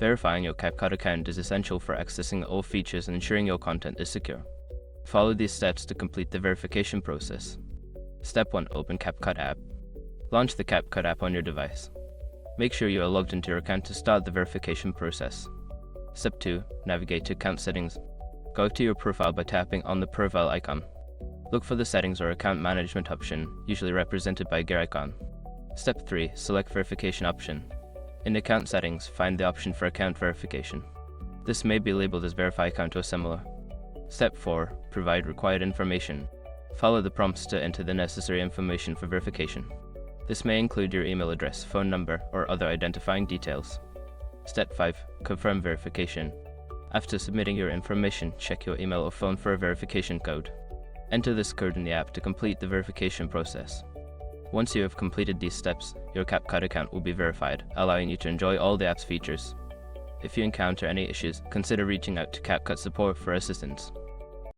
Verifying your CapCut account is essential for accessing all features and ensuring your content is secure. Follow these steps to complete the verification process. Step 1. Open CapCut app. Launch the CapCut app on your device. Make sure you are logged into your account to start the verification process. Step 2. Navigate to account settings. Go to your profile by tapping on the profile icon. Look for the settings or account management option, usually represented by a gear icon. Step 3. Select verification option. In account settings, find the option for account verification. This may be labeled as verify account or similar. Step 4. Provide required information. Follow the prompts to enter the necessary information for verification. This may include your email address, phone number, or other identifying details. Step 5. Confirm verification. After submitting your information, check your email or phone for a verification code. Enter this code in the app to complete the verification process. Once you have completed these steps, your CapCut account will be verified, allowing you to enjoy all the app's features. If you encounter any issues, consider reaching out to CapCut support for assistance.